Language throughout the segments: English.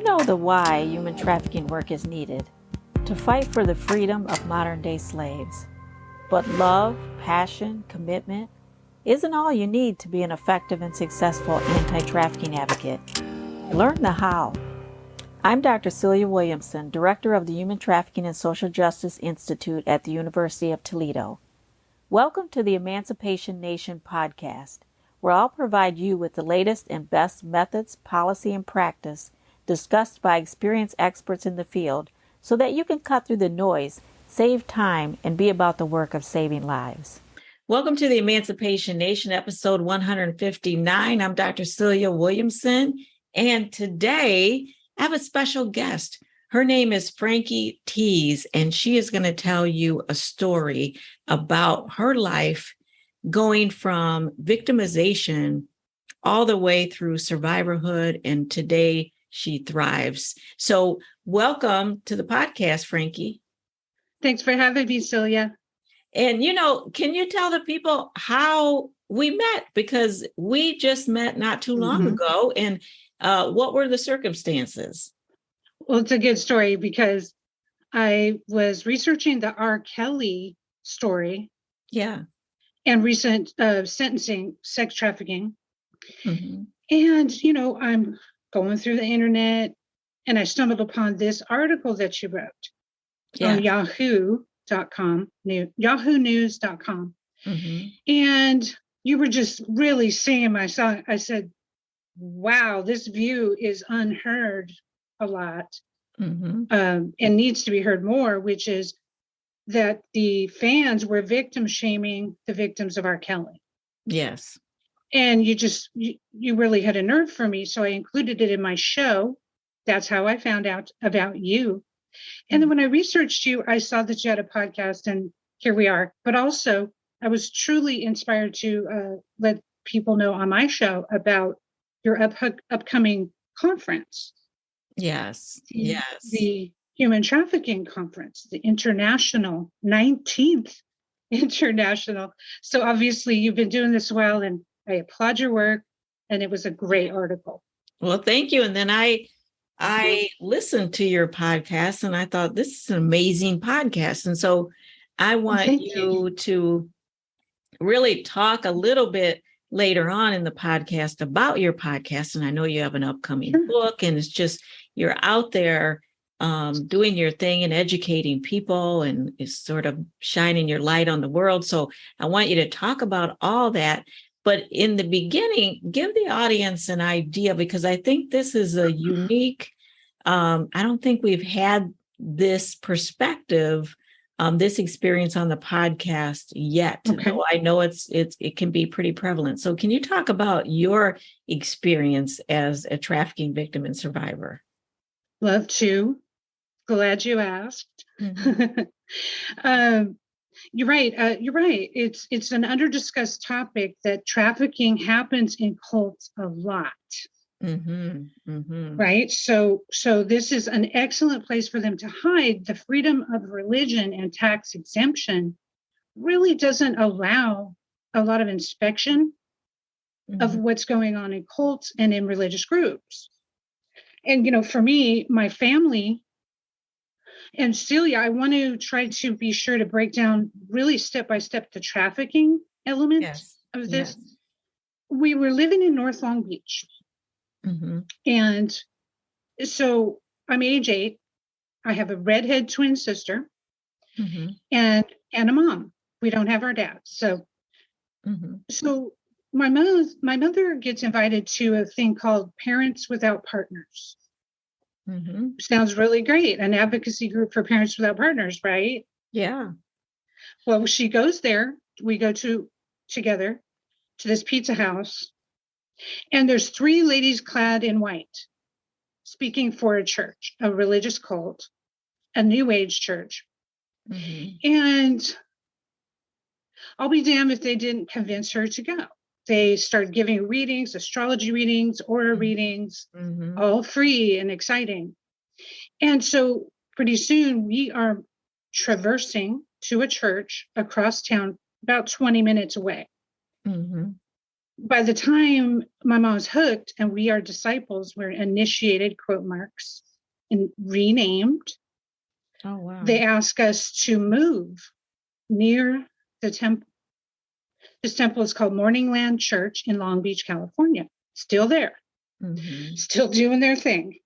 know the why human trafficking work is needed? To fight for the freedom of modern-day slaves. But love, passion, commitment isn't all you need to be an effective and successful anti-trafficking advocate. Learn the how. I'm Dr. Celia Williamson, Director of the Human Trafficking and Social Justice Institute at the University of Toledo. Welcome to the Emancipation Nation podcast, where I'll provide you with the latest and best methods, policy, and practice discussed by experienced experts in the field so that you can cut through the noise, save time, and be about the work of saving lives. Welcome to the Emancipation Nation, episode 159. I'm Dr. Celia Williamson, and today I have a special guest. Her name is Frankie Tees, and she is going to tell you a story about her life going from victimization all the way through survivorhood, and today she thrives. So welcome to the podcast, Frankie. Thanks for having me, Celia. And, can you tell the people how we met? Because we just met not too long ago. And what were the circumstances? Well, it's a good story because I was researching the R. Kelly story. Yeah. And recent sentencing, sex trafficking. Mm-hmm. And, I'm going through the internet and I stumbled upon this article that you wrote on yahoo.com, yahoonews.com. Mm-hmm. And you were just really singing my song. I said, wow, this view is unheard a lot and needs to be heard more, which is that the fans were victim shaming the victims of R. Kelly. Yes. And you really had a nerve for me. So I included it in my show. That's how I found out about you. And then when I researched you, I saw that you had a podcast, and here we are. But also, I was truly inspired to let people know on my show about your upcoming conference. Yes. The Human Trafficking Conference, the 19th International. So obviously you've been doing this well, and I applaud your work, and it was a great article. Well, thank you. And then I listened to your podcast and I thought, this is an amazing podcast. And so I want you to really talk a little bit later on in the podcast about your podcast. And I know you have an upcoming book, and it's just, you're out there doing your thing and educating people, and is sort of shining your light on the world. So I want you to talk about all that. But in the beginning, give the audience an idea, because I think this is a unique, I don't think we've had this perspective, this experience on the podcast yet. Okay. Though I know it can be pretty prevalent. So can you talk about your experience as a trafficking victim and survivor? Love to. Glad you asked. Mm-hmm. You're right. It's an under-discussed topic that trafficking happens in cults a lot. Right. So this is an excellent place for them to hide. The freedom of religion and tax exemption really doesn't allow a lot of inspection of what's going on in cults and in religious groups. And, for me, my family, and Celia, I want to try to be sure to break down really step by step the trafficking element of this. Yes. We were living in North Long Beach. And so I'm age 8. I have a redhead twin sister and a mom. We don't have our dad. So my mother gets invited to a thing called Parents Without Partners. Sounds really great. An advocacy group for parents without partners, right? Yeah. Well, she goes there. We go together to this pizza house, and there's 3 ladies clad in white speaking for a church, a religious cult, a new age church. And I'll be damned if they didn't convince her to go. They started giving readings, astrology readings, aura readings, all free and exciting. And so pretty soon we are traversing to a church across town, about 20 minutes away. by the time my mom's hooked and we are disciples, we're initiated, quote marks, and renamed. Oh, wow. They ask us to move near the temple. This temple is called Morningland Church in Long Beach, California. Still there, still doing their thing.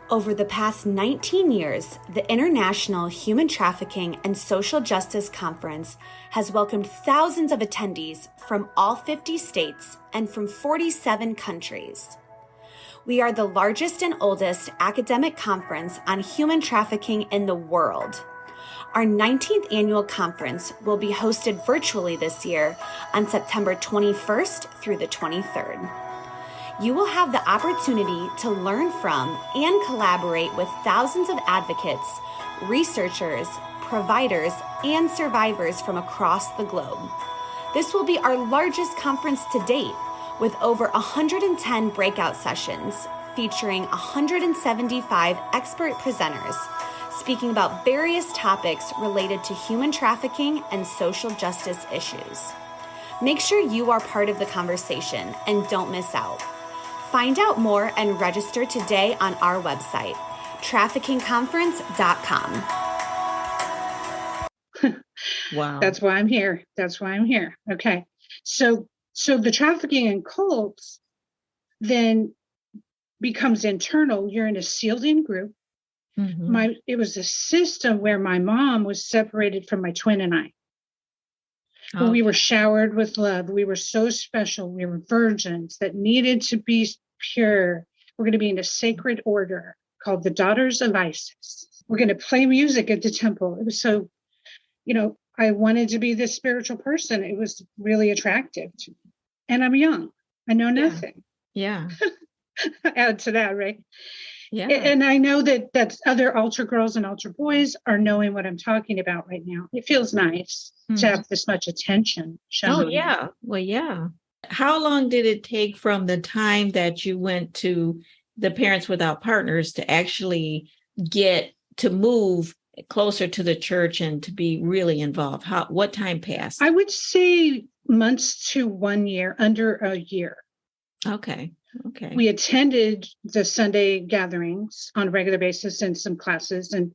Over the past 19 years, the International Human Trafficking and Social Justice Conference has welcomed thousands of attendees from all 50 states and from 47 countries. We are the largest and oldest academic conference on human trafficking in the world. Our 19th annual conference will be hosted virtually this year on September 21st through the 23rd. You will have the opportunity to learn from and collaborate with thousands of advocates, researchers, providers, and survivors from across the globe. This will be our largest conference to date, with over 110 breakout sessions featuring 175 expert presenters speaking about various topics related to human trafficking and social justice issues. Make sure you are part of the conversation and don't miss out. Find out more and register today on our website, traffickingconference.com. Wow. That's why I'm here. Okay. So the trafficking in cults then becomes internal. You're in a sealed in group. It was a system where my mom was separated from my twin and I. Okay. We were showered with love. We were so special. We were virgins that needed to be pure. We're going to be in a sacred order called the Daughters of Isis. We're going to play music at the temple. It was so, I wanted to be this spiritual person. It was really attractive to me. And I'm young. I know nothing. Yeah. Add to that, right? Yeah. And I know that other altar girls and altar boys are knowing what I'm talking about right now. It feels nice to have this much attention shown. Oh, yeah. Well, yeah. How long did it take from the time that you went to the Parents Without Partners to actually get to move closer to the church and to be really involved? What time passed? I would say months to 1 year, under a year. Okay. We attended the Sunday gatherings on a regular basis and some classes and,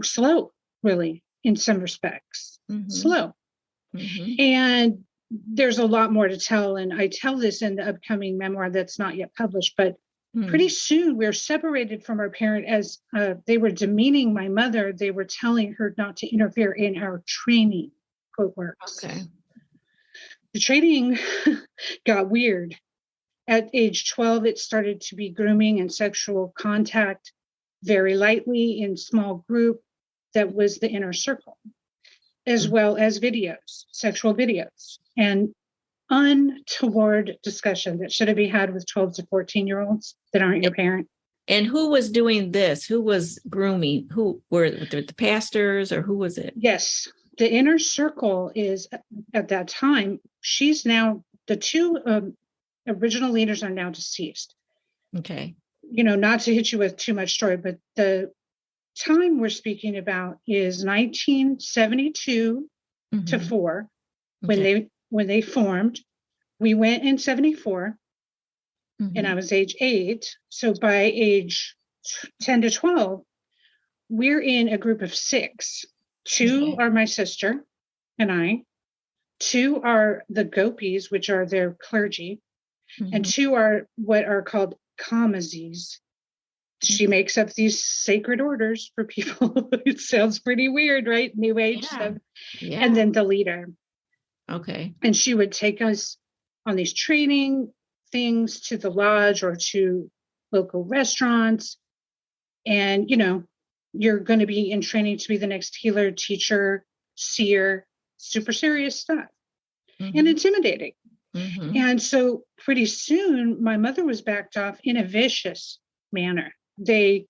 slow, really, in some respects. Slow. And there's a lot more to tell. And I tell this in the upcoming memoir that's not yet published, but pretty soon we're separated from our parent as they were demeaning my mother. They were telling her not to interfere in our training, quote works. Okay. The training got weird. At age 12, it started to be grooming and sexual contact very lightly in small group. That was the inner circle, as well as videos, sexual videos, and untoward discussion that should have been had with 12 to 14-year-olds that aren't your parent. And who was doing this? Who was grooming? Who were the pastors or who was it? Yes. The inner circle is at that time, she's now the two original leaders are now deceased. Okay. Not to hit you with too much story, but the time we're speaking about is 1972 to 4 when they formed. We went in 74 and I was age 8. So by age 10 to 12, we're in a group of 6. 2 are my sister and I. 2 are the gopis, which are their clergy. And 2 are what are called kamazis. She makes up these sacred orders for people. It sounds pretty weird, right? New age stuff. Yeah. And then the leader. Okay. And she would take us on these training things to the lodge or to local restaurants. And, you're going to be in training to be the next healer, teacher, seer, super serious stuff and intimidating. And so pretty soon, my mother was backed off in a vicious manner. They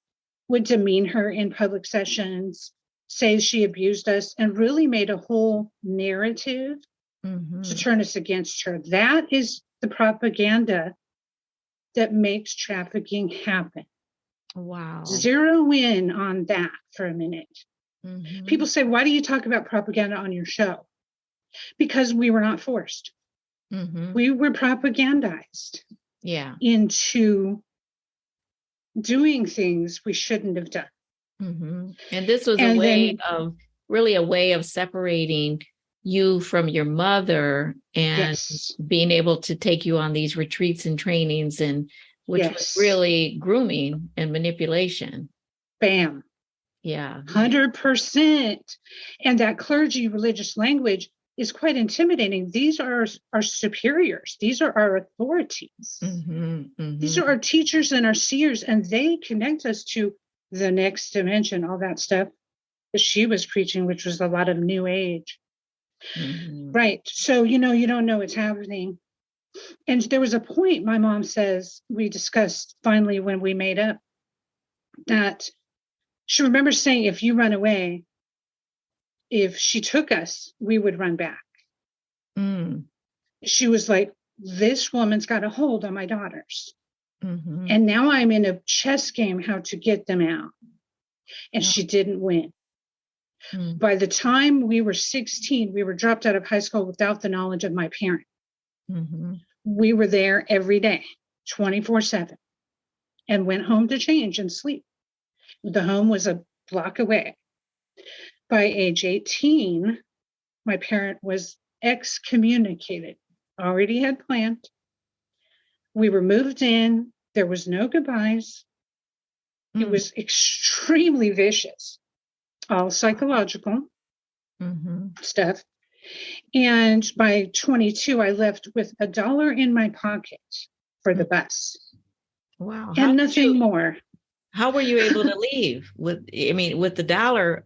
would demean her in public sessions, say she abused us, and really made a whole narrative to turn us against her. That is the propaganda that makes trafficking happen. Wow. Zero in on that for a minute. People say, why do you talk about propaganda on your show? Because we were not forced. Mm-hmm. We were propagandized Yeah. into doing things we shouldn't have done. Mm-hmm. And this was And then, a way of separating you from your mother and yes, being able to take you on these retreats and trainings, and which was yes, really grooming and manipulation. bam, Yeah. 100%. And that clergy religious language is quite intimidating. These are our superiors. These are our authorities. Mm-hmm. Mm-hmm. These are our teachers and our seers, and they connect us to the next dimension, all that stuff that she was preaching, which was a lot of new age. Mm-hmm. Right. So, you don't know what's happening. And there was a point my mom says we discussed finally when we made up that she remembers saying, if you run away, if she took us, we would run back. Mm. She was like, this woman's got a hold on my daughters. Mm-hmm. And now I'm in a chess game how to get them out. And Oh. she didn't win. Mm. By the time we were 16, we were dropped out of high school without the knowledge of my parent. Mm-hmm. We were there every day, 24/7, and went home to change and sleep. The home was a block away. By age 18, my parent was excommunicated, already had planned. We were moved in. There was no goodbyes. It was extremely vicious, all psychological stuff. And by 22, I left with $1 in my pocket for the bus. Wow. And nothing more. How were you able to leave with the dollar?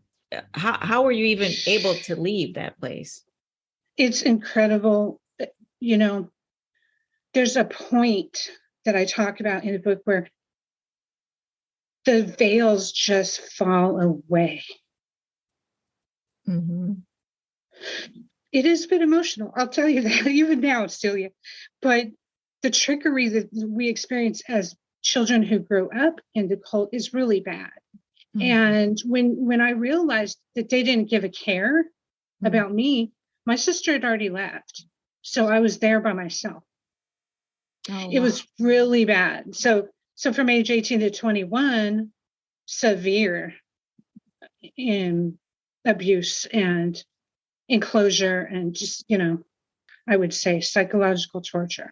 How were you even able to leave that place? It's incredible. There's a point that I talk about in the book where the veils just fall away. Mm-hmm. It is a bit emotional. I'll tell you that even now, Celia. But the trickery that we experience as children who grow up in the cult is really bad. Mm-hmm. And when I realized that they didn't give a care about me, my sister had already left. So I was there by myself. Oh, it was really bad. So from age 18 to 21, severe in abuse and enclosure and just, I would say psychological torture.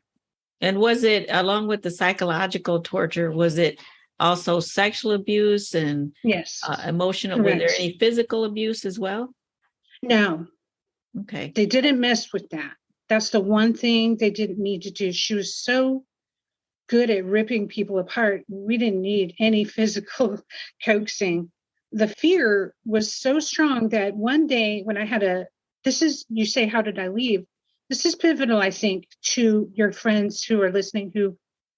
And was it, along with the psychological torture, was it also sexual abuse and yes, emotional? Correct. Were there any physical abuse as well? No. Okay. They didn't mess with that. That's the one thing they didn't need to do. She was so good at ripping people apart. We didn't need any physical coaxing. The fear was so strong that one day when I had you say, how did I leave? This is pivotal, I think, to your friends who are listening who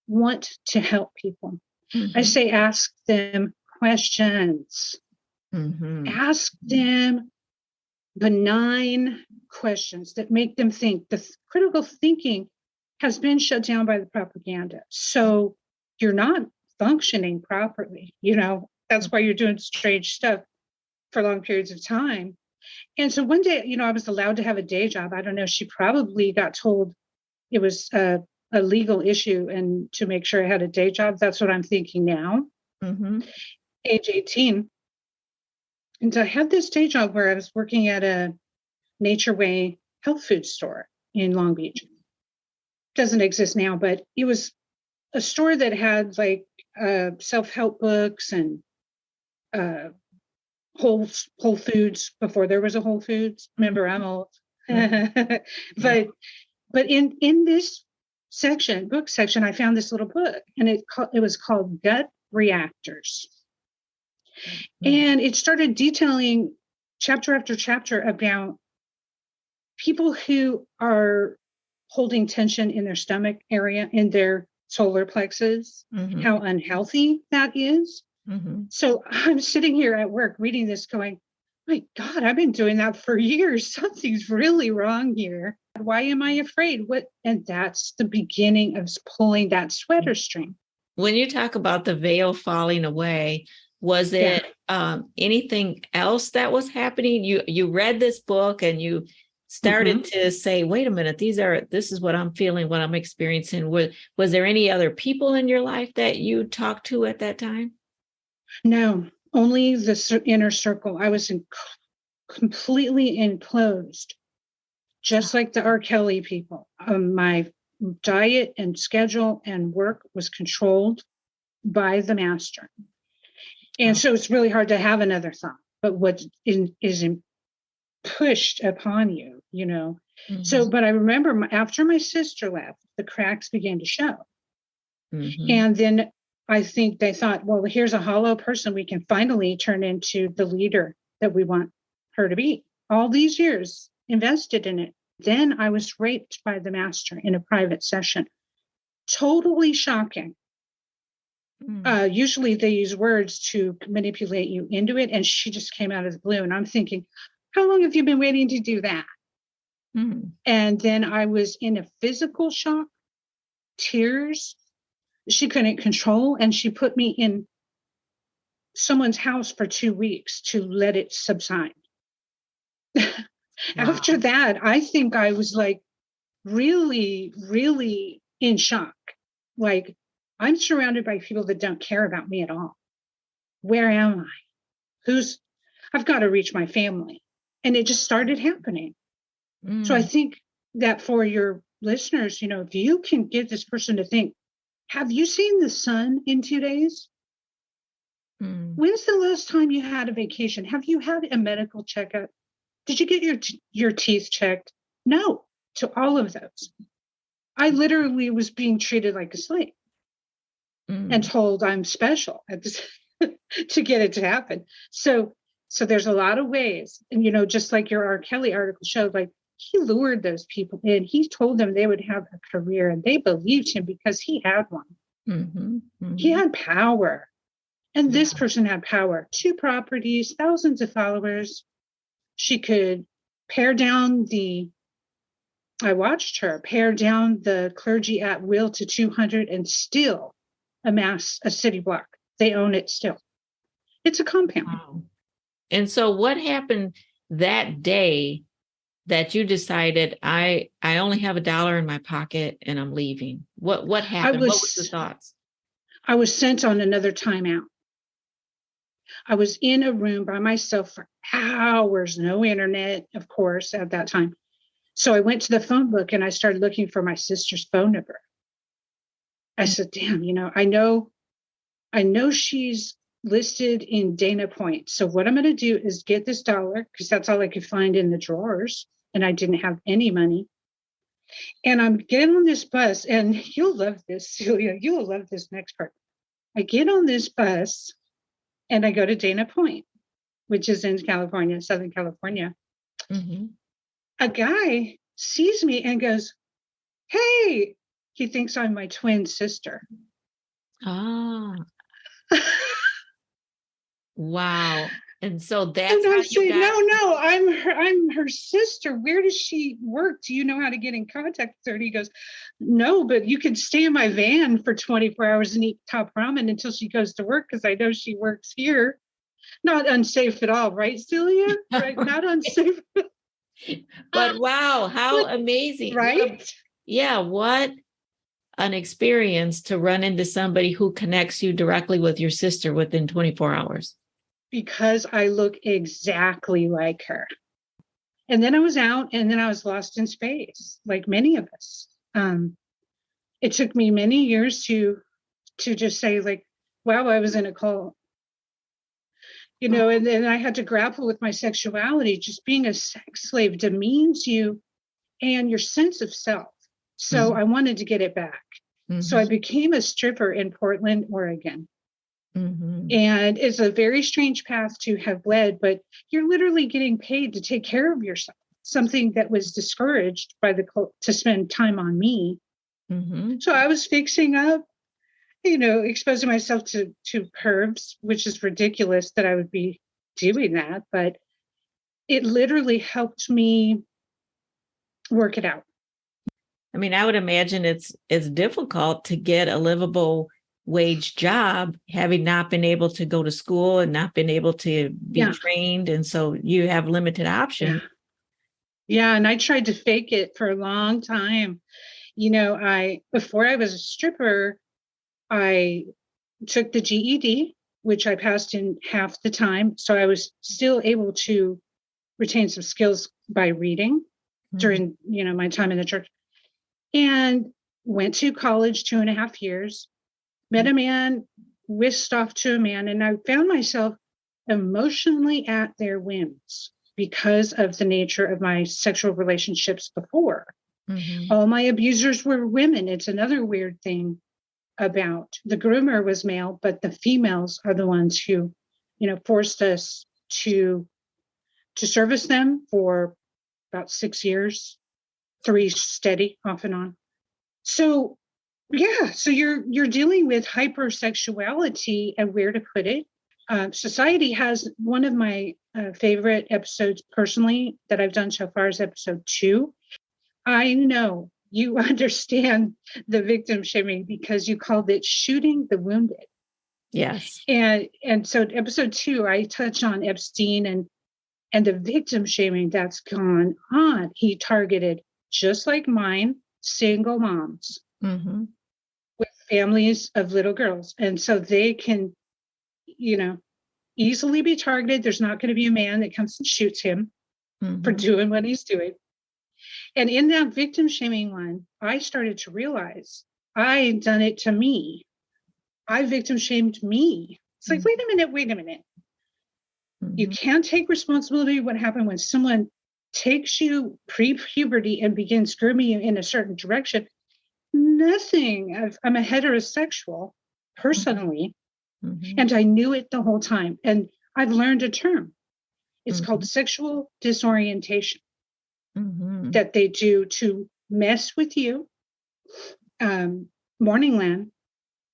want to help people. Mm-hmm. I say, ask them questions. Mm-hmm. Ask them benign questions that make them think. The critical thinking has been shut down by the propaganda. So you're not functioning properly. That's why you're doing strange stuff for long periods of time. And so one day, I was allowed to have a day job. I don't know. She probably got told it was a legal issue and to make sure I had a day job. That's what I'm thinking now. Mm-hmm. Age 18. And so I had this day job where I was working at a Nature Way health food store in Long Beach. Doesn't exist now, but it was a store that had like self-help books and Whole Foods before there was a Whole Foods. Remember, I'm old. but in this book section, I found this little book, and it was called Gut Reactors. Mm-hmm. And it started detailing chapter after chapter about people who are holding tension in their stomach area, in their solar plexus, mm-hmm. how unhealthy that is. Mm-hmm. So I'm sitting here at work reading this going, my God, I've been doing that for years. Something's really wrong here. Why am I afraid? And that's the beginning of pulling that sweater string. When you talk about the veil falling away, was it anything else that was happening? You read this book and you started to say, wait a minute, this is what I'm feeling, what I'm experiencing. Was there any other people in your life that you talked to at that time? No, only the inner circle. I was completely enclosed, just like the R. Kelly people. My diet and schedule and work was controlled by the master. And so it's really hard to have another thought, but what is pushed upon you, you know? So, but I remember after my sister left, the cracks began to show. And then I think they thought, well, here's a hollow person we can finally turn into the leader that we want her to be. All these years invested in it. Then I was raped by the master in a private session. Totally shocking. Usually they use words to manipulate you into it. And she just came out of the blue. And I'm thinking, how long have you been waiting to do that? And then I was in a physical shock, tears. She couldn't control. And she put me in someone's house for 2 weeks to let it subside. After that, I think I was like really, really in shock. Like, I'm surrounded by people that don't care about me at all. Where am I? I've got to reach my family. And it just started happening. So I think that for your listeners, you know, if you can get this person to think, have you seen the sun in 2 days? When's the last time you had a vacation? Have you had a medical checkup? Did you get your teeth checked? No, to all of those. I literally was being treated like a slave and told I'm special to get it to happen. So there's a lot of ways. And, you know, just like your R. Kelly article showed, like he lured those people in. He told them they would have a career and they believed him because he had one. He had power. And this person had power. 2 properties, thousands of followers. She could I watched her pare down the clergy at will to 200 and still amass a city block. They own it still. It's a compound. Wow. And so what happened that day that you decided I only have $1 in my pocket and I'm leaving? What happened? What was the thoughts? I was sent on another timeout. I was in a room by myself for hours, no internet, of course, at that time. So I went to the phone book and I started looking for my sister's phone number. I said, damn, you know, I know she's listed in Dana Point. So what I'm going to do is get this $1 because that's all I could find in the drawers. And I didn't have any money. And I'm getting on this bus, and you'll love this, Celia. You'll love this next part. I get on this bus and I go to Dana Point, which is in California, Southern California. A guy sees me and goes, hey, he thinks I'm my twin sister. Wow. And so that's and how I'm saying, you got... No, I'm her sister. Where does she work? Do you know how to get in contact with her? And he goes, no, but you can stay in my van for 24 hours and eat top ramen until she goes to work because I know she works here. Not unsafe at all, right, Celia? Right? Not unsafe. But wow, how amazing. Right? What an experience to run into somebody who connects you directly with your sister within 24 hours. Because I look exactly like her. And then I was out and then I was lost in space, like many of us. It took me many years to just say, like, wow, I was in a cult. You know, and then I had to grapple with my sexuality. Just being a sex slave demeans you and your sense of self. So I wanted to get it back. So I became a stripper in Portland, Oregon. And it's a very strange path to have led, but you're literally getting paid to take care of yourself, something that was discouraged by the cult to spend time on me. So I was fixing up, you know, exposing myself to pervs, which is ridiculous that I would be doing that, but it literally helped me work it out. I mean, I would imagine it's difficult to get a livable wage job, having not been able to go to school and not been able to be trained. And so you have limited options. Yeah. And I tried to fake it for a long time. Before I was a stripper, I took the GED, which I passed in half the time. So I was still able to retain some skills by reading during, my time in the church, and went to college 2.5 years, met a man, whisked off to a man, and I found myself emotionally at their whims because of the nature of my sexual relationships before. All my abusers were women. It's another weird thing about the groomer was male, but the females are the ones who, forced us to service them for about 6 years, 3 steady off and on. So yeah, so you're dealing with hypersexuality and where to put it. Society has one of my favorite episodes personally that I've done so far is episode 2. I know you understand the victim shaming because you called it shooting the wounded. Yes. And so episode 2, I touch on Epstein and the victim shaming that's gone on. He targeted, just like mine, single moms with families of little girls. And so they can, easily be targeted. There's not going to be a man that comes and shoots him for doing what he's doing. And in that victim shaming one, I started to realize I had done it to me. I victim shamed me. It's like, wait a minute. You can't take responsibility for what happened when someone takes you pre-puberty and begins grooming you in a certain direction. Nothing. I'm a heterosexual personally, and I knew it the whole time. And I've learned a term. It's called sexual disorientation that they do to mess with you. Morningland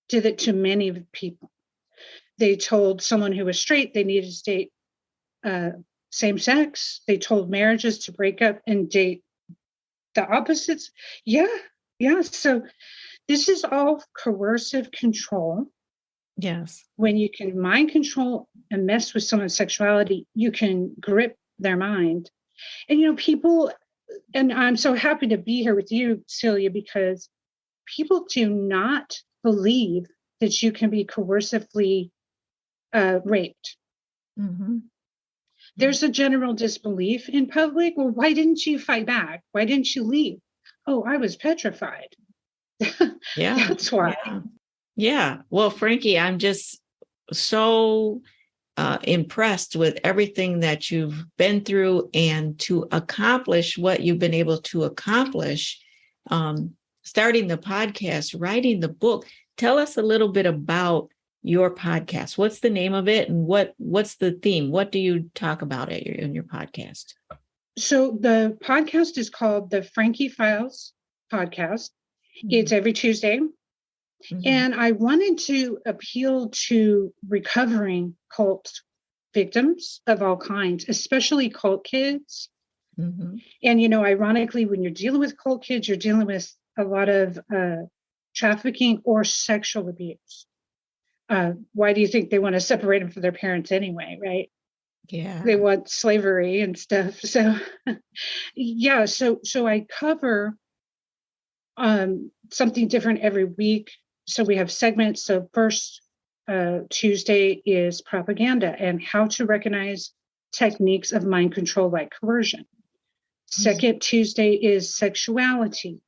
did it to many people. They told someone who was straight they needed to date same sex. They told marriages to break up and date the opposites. Yeah. So this is all coercive control. Yes. When you can mind control and mess with someone's sexuality, you can grip their mind. And people, and I'm so happy to be here with you, Celia, because people do not believe that you can be coercively raped. There's a general disbelief in public. Well, why didn't you fight back? Why didn't you leave? Oh, I was petrified. Yeah. That's why. Yeah. Well, Frankie, I'm just so impressed with everything that you've been through and to accomplish what you've been able to accomplish, starting the podcast, writing the book. Tell us a little bit about your podcast. What's the name of it and what's the theme? What do you talk about in your podcast? So the podcast is called the Frankie Files podcast. It's every Tuesday. And I wanted to appeal to recovering cult victims of all kinds, especially cult kids. And, ironically, when you're dealing with cult kids, you're dealing with a lot of trafficking or sexual abuse. Why do you think they want to separate them from their parents anyway, right? Yeah. They want slavery and stuff. So, yeah, so I cover something different every week. So we have segments. So first Tuesday is propaganda and how to recognize techniques of mind control like coercion. Second Tuesday is sexuality.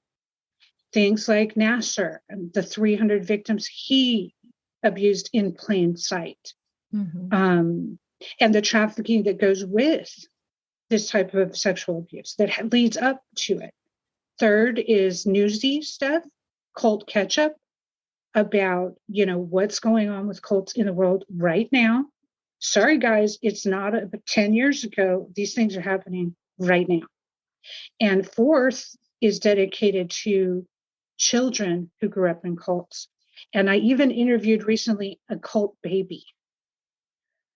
Things like Nasser and the 300 victims he abused in plain sight. And the trafficking that goes with this type of sexual abuse that leads up to it. Third is newsy stuff, cult catch-up about, what's going on with cults in the world right now. Sorry, guys, it's not 10 years ago. These things are happening right now. And fourth is dedicated to children who grew up in cults. And I even interviewed recently a cult baby.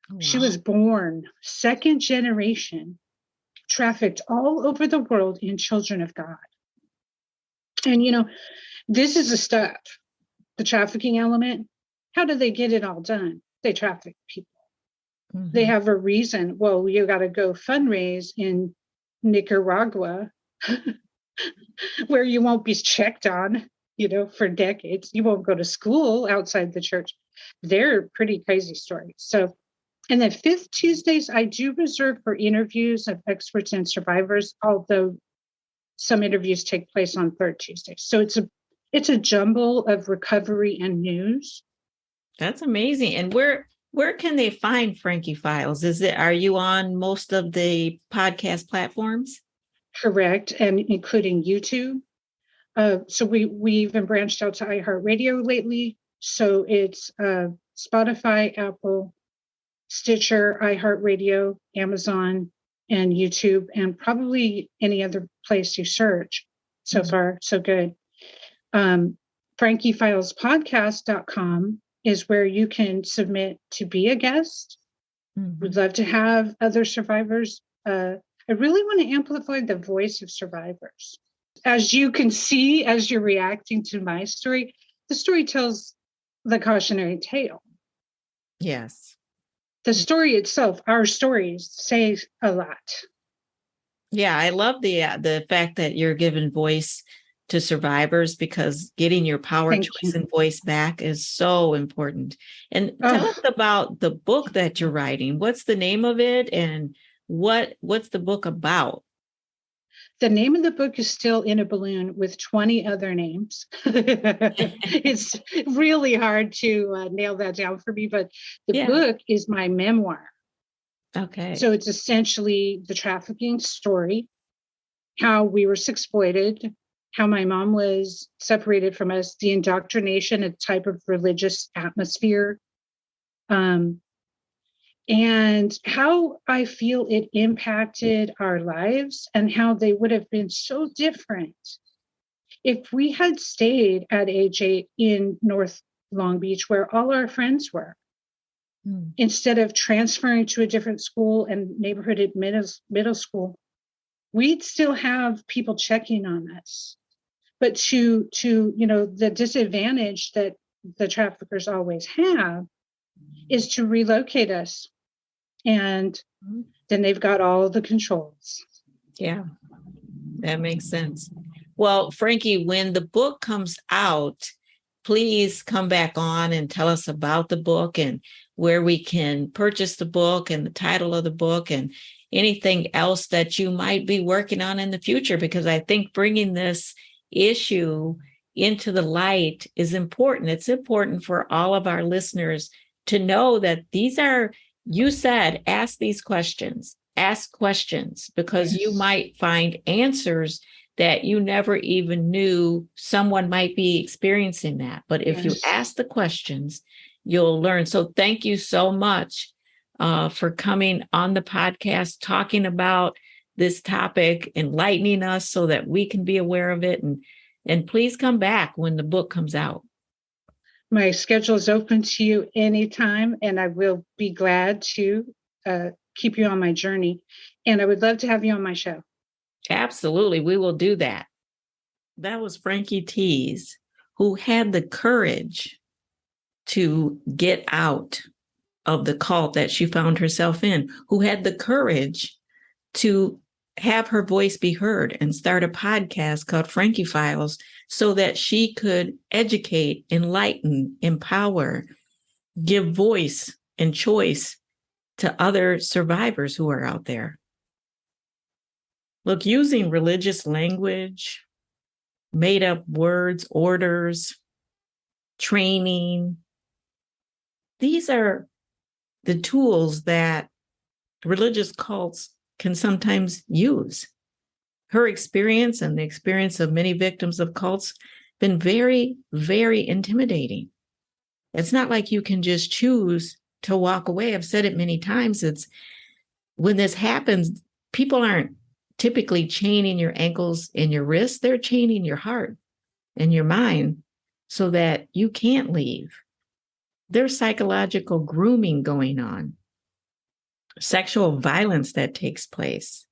Wow. She was born second generation, trafficked all over the world in Children of God. And, this is the stuff, the trafficking element. How do they get it all done? They traffic people. They have a reason. Well, you got to go fundraise in Nicaragua, where you won't be checked on, for decades. You won't go to school outside the church. They're pretty crazy stories. So, and then fifth Tuesdays, I do reserve for interviews of experts and survivors, although some interviews take place on third Tuesdays. So it's a jumble of recovery and news. That's amazing. And where can they find Frankie Files? Are you on most of the podcast platforms? Correct, and including YouTube. So we even branched out to iHeartRadio lately. So it's Spotify, Apple, Stitcher, iHeartRadio, Amazon, and YouTube, and probably any other place you search. So far, so good. FrankieFilesPodcast.com is where you can submit to be a guest. We'd love to have other survivors. I really want to amplify the voice of survivors. As you can see, as you're reacting to my story, the story tells the cautionary tale. Yes. The story itself, our stories, say a lot. Yeah, I love the fact that you're giving voice to survivors, because getting your power, choice, and voice back is so important. And tell us about the book that you're writing. What's the name of it, and what's the book about? The name of the book is still In a Balloon with 20 other names. It's really hard to nail that down for me, but the book is my memoir. Okay. So it's essentially the trafficking story, how we were exploited, how my mom was separated from us, the indoctrination, a type of religious atmosphere, and how I feel it impacted our lives and how they would have been so different if we had stayed at age 8 in North Long Beach, where all our friends were, instead of transferring to a different school and neighborhood at middle school. We'd still have people checking on us. But to the disadvantage that the traffickers always have is to relocate us. And then they've got all the controls. Yeah, that makes sense. Well, Frankie, when the book comes out, please come back on and tell us about the book and where we can purchase the book and the title of the book and anything else that you might be working on in the future, because I think bringing this issue into the light is important. It's important for all of our listeners to know that these are, you said, ask these questions, ask questions, because you might find answers that you never even knew someone might be experiencing that. But if you ask the questions, you'll learn. So thank you so much for coming on the podcast, talking about this topic, enlightening us so that we can be aware of it. And please come back when the book comes out. My schedule is open to you anytime, and I will be glad to keep you on my journey. And I would love to have you on my show. Absolutely. We will do that. That was Frankie Tees, who had the courage to get out of the cult that she found herself in, who had the courage to have her voice be heard and start a podcast called Frankie Files so that she could educate, enlighten, empower, give voice and choice to other survivors who are out there. Look, using religious language, made up words, orders, training, these are the tools that religious cults can sometimes use. Her experience and the experience of many victims of cults been very, very intimidating. It's not like you can just choose to walk away. I've said it many times. It's when this happens, people aren't typically chaining your ankles and your wrists. They're chaining your heart and your mind so that you can't leave. There's psychological grooming going on, sexual violence that takes place.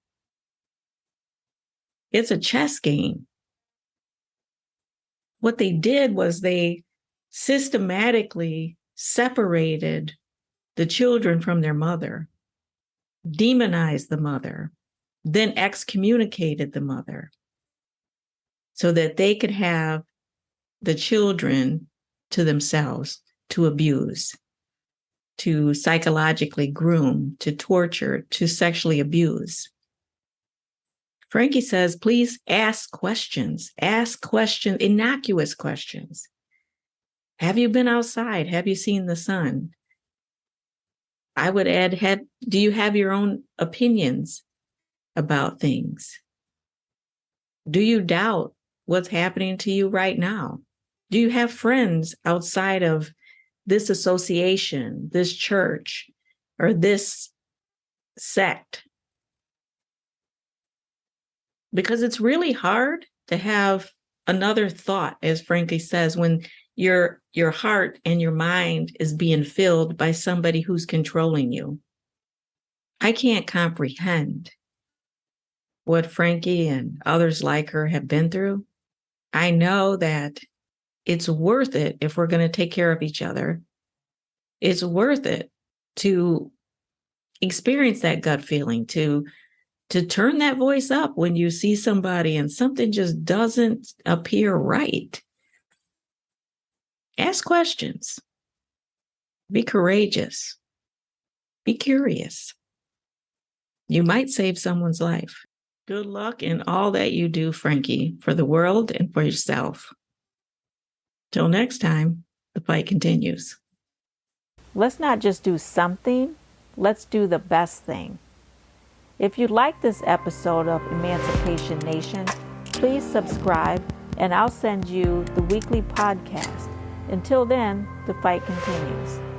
It's a chess game. What they did was they systematically separated the children from their mother, demonized the mother, then excommunicated the mother so that they could have the children to themselves to abuse, to psychologically groom, to torture, to sexually abuse. Frankie says, please ask questions, innocuous questions. Have you been outside? Have you seen the sun? I would add, do you have your own opinions about things? Do you doubt what's happening to you right now? Do you have friends outside of this association, this church, or this sect? Because it's really hard to have another thought, as Frankie says, when your heart and your mind is being filled by somebody who's controlling you. I can't comprehend what Frankie and others like her have been through. I know that it's worth it if we're going to take care of each other. It's worth it to experience that gut feeling, to turn that voice up when you see somebody and something just doesn't appear right. Ask questions. Be courageous. Be curious. You might save someone's life. Good luck in all that you do, Frankie, for the world and for yourself. Till next time, the fight continues. Let's not just do something, let's do the best thing. If you like this episode of Emancipation Nation, please subscribe and I'll send you the weekly podcast. Until then, the fight continues.